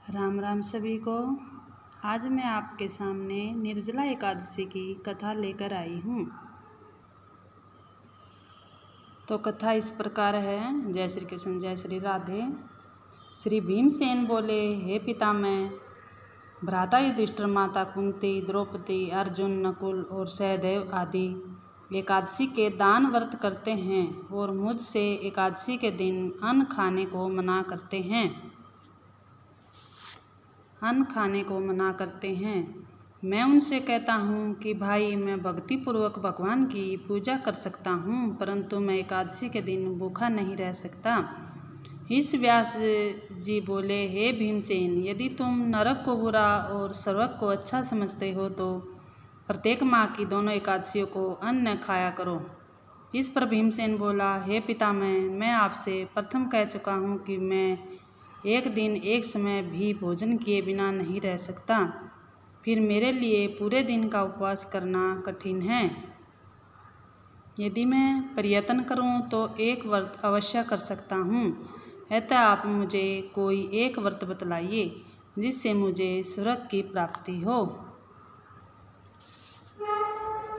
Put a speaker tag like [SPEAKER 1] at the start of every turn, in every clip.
[SPEAKER 1] राम राम सभी को। आज मैं आपके सामने निर्जला एकादशी की कथा लेकर आई हूँ। तो कथा इस प्रकार है। जय श्री कृष्ण, जय श्री राधे। श्री भीमसेन बोले, हे पितामह, भ्राता युधिष्ठिर, माता कुंती, द्रौपदी, अर्जुन, नकुल और सहदेव आदि एकादशी के दान व्रत करते हैं और मुझसे एकादशी के दिन अन्न खाने को मना करते हैं। मैं उनसे कहता हूँ कि भाई, मैं भक्तिपूर्वक भगवान की पूजा कर सकता हूँ, परंतु मैं एकादशी के दिन भूखा नहीं रह सकता। इस व्यास जी बोले, हे भीमसेन, यदि तुम नरक को बुरा और स्वर्ग को अच्छा समझते हो तो प्रत्येक माह की दोनों एकादशियों को अन्न न खाया करो। इस पर भीमसेन बोला, हे पितामह, मैं आपसे प्रथम कह चुका हूँ कि मैं एक दिन एक समय भी भोजन किए बिना नहीं रह सकता, फिर मेरे लिए पूरे दिन का उपवास करना कठिन है। यदि मैं प्रयत्न करूं तो एक व्रत अवश्य कर सकता हूं, अतः आप मुझे कोई एक व्रत बतलाइए जिससे मुझे स्वर्ग की प्राप्ति हो।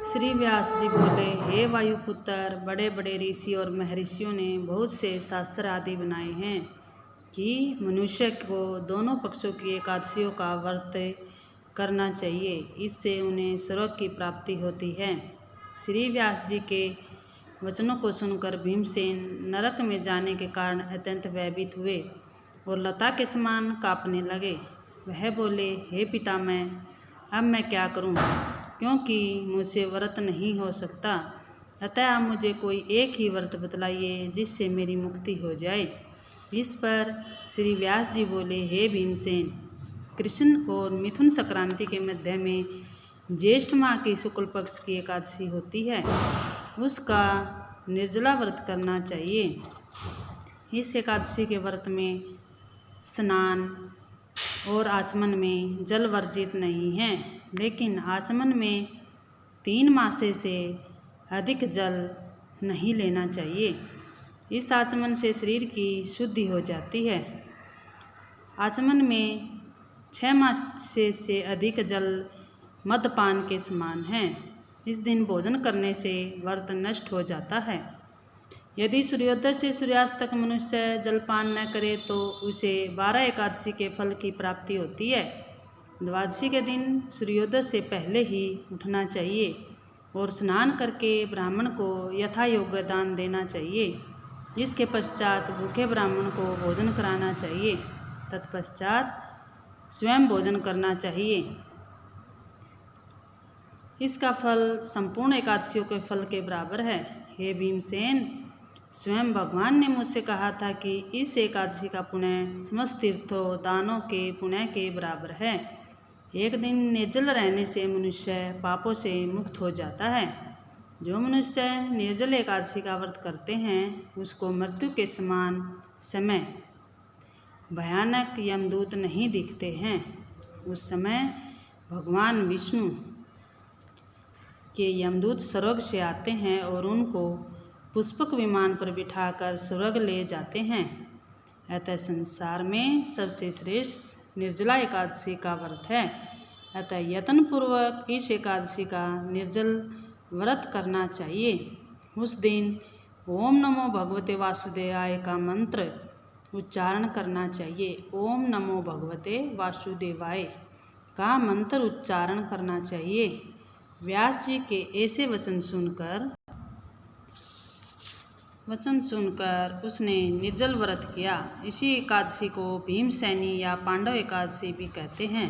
[SPEAKER 1] श्री व्यास जी बोले, हे वायुपुत्र, बड़े बड़े ऋषि और महर्षियों ने बहुत से शास्त्र आदि बनाए हैं कि मनुष्य को दोनों पक्षों की एकादशियों का व्रत करना चाहिए, इससे उन्हें स्वर्ग की प्राप्ति होती है। श्री व्यास जी के वचनों को सुनकर भीमसेन नरक में जाने के कारण अत्यंत भयभीत हुए और लता के समान कांपने लगे। वह बोले, हे पितामह, अब मैं क्या करूं, क्योंकि मुझसे व्रत नहीं हो सकता, अतः आप मुझे कोई एक ही व्रत बतलाइए जिससे मेरी मुक्ति हो जाए। इस पर श्री व्यास जी बोले, हे भीमसेन, कृष्ण और मिथुन संक्रांति के मध्य में ज्येष्ठ माह की शुक्ल पक्ष की एकादशी होती है, उसका निर्जला व्रत करना चाहिए। इस एकादशी के व्रत में स्नान और आचमन में जल वर्जित नहीं है, लेकिन आचमन में 3 मासे से अधिक जल नहीं लेना चाहिए। इस आचमन से शरीर की शुद्धि हो जाती है। आचमन में 6 मासे से अधिक जल मदपान के समान है। इस दिन भोजन करने से व्रत नष्ट हो जाता है। यदि सूर्योदय से सूर्यास्त तक मनुष्य जलपान न करे तो उसे 12 एकादशी के फल की प्राप्ति होती है। द्वादशी के दिन सूर्योदय से पहले ही उठना चाहिए और स्नान करके ब्राह्मण को यथा योग्य दान देना चाहिए। इसके पश्चात भूखे ब्राह्मण को भोजन कराना चाहिए, तत्पश्चात स्वयं भोजन करना चाहिए। इसका फल संपूर्ण एकादशियों के फल के बराबर है। हे भीमसेन, स्वयं भगवान ने मुझसे कहा था कि इस एकादशी का पुण्य समस्त तीर्थों दानों के पुण्य के बराबर है। एक दिन निर्जल रहने से मनुष्य पापों से मुक्त हो जाता है। जो मनुष्य निर्जल एकादशी का व्रत करते हैं उसको मृत्यु के समान समय भयानक यमदूत नहीं दिखते हैं। उस समय भगवान विष्णु के यमदूत स्वर्ग से आते हैं और उनको पुष्पक विमान पर बिठाकर स्वर्ग ले जाते हैं। अतः संसार में सबसे श्रेष्ठ निर्जला एकादशी का व्रत है। अतः यत्नपूर्वक इस एकादशी का निर्जल व्रत करना चाहिए। उस दिन ओम नमो भगवते वासुदेवाय का मंत्र उच्चारण करना चाहिए। ओम नमो भगवते वासुदेवाय का मंत्र उच्चारण करना चाहिए। व्यास जी के ऐसे वचन सुनकर उसने निर्जल व्रत किया। इसी एकादशी को भीमसेनी या पांडव एकादशी भी कहते हैं।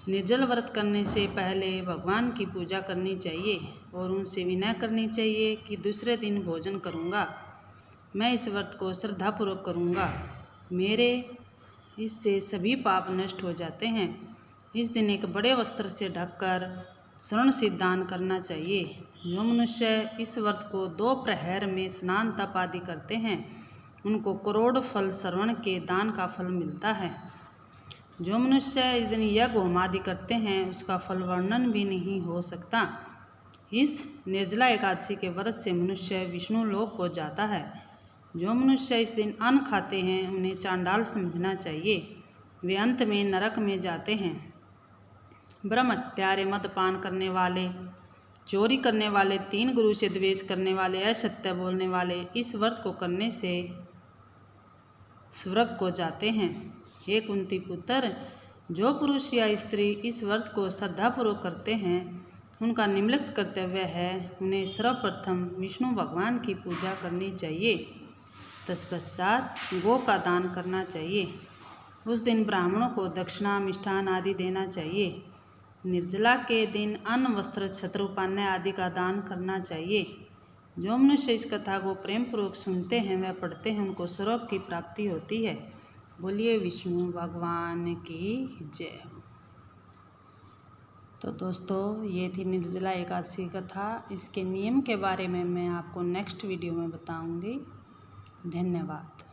[SPEAKER 1] निर्जल व्रत करने से पहले भगवान की पूजा करनी चाहिए और उनसे विनय करनी चाहिए कि दूसरे दिन भोजन करूँगा, मैं इस व्रत को श्रद्धापूर्वक करूँगा, मेरे इससे सभी पाप नष्ट हो जाते हैं। इस दिन एक बड़े वस्त्र से ढककर श्रवण सिद्ध दान करना चाहिए। जो मनुष्य इस व्रत को 2 प्रहर में स्नान तप आदि करते हैं उनको करोड़ फल श्रवण के दान का फल मिलता है। जो मनुष्य इस दिन यज्ञ होम आदि करते हैं उसका फल वर्णन भी नहीं हो सकता। इस निर्जला एकादशी के व्रत से मनुष्य विष्णु लोक को जाता है। जो मनुष्य इस दिन अन्न खाते हैं उन्हें चांडाल समझना चाहिए। वे अंत में नरक में जाते हैं। ब्रह्म हत्यारे, मदपान करने वाले, चोरी करने वाले, 3 गुरु से द्वेष करने वाले, असत्य बोलने वाले इस व्रत को करने से स्वर्ग को जाते हैं। हे कुंती पुत्र, जो पुरुष या स्त्री इस व्रत को श्रद्धापूर्वक करते हैं उनका निम्नलिखित कर्तव्य है। उन्हें सर्वप्रथम विष्णु भगवान की पूजा करनी चाहिए, तत्पश्चात गौ का दान करना चाहिए। उस दिन ब्राह्मणों को दक्षिणा, मिष्ठान आदि देना चाहिए। निर्जला के दिन अन्न, वस्त्र, छत्र, पान्य आदि का दान करना चाहिए। जो मनुष्य इस कथा को प्रेम पूर्वक सुनते हैं व पढ़ते हैं उनको स्वर्ग की प्राप्ति होती है। बोलिए विष्णु भगवान की जय हो। तो दोस्तों, ये थी निर्जला एकादशी कथा। इसके नियम के बारे में मैं आपको नेक्स्ट वीडियो में बताऊंगी। धन्यवाद।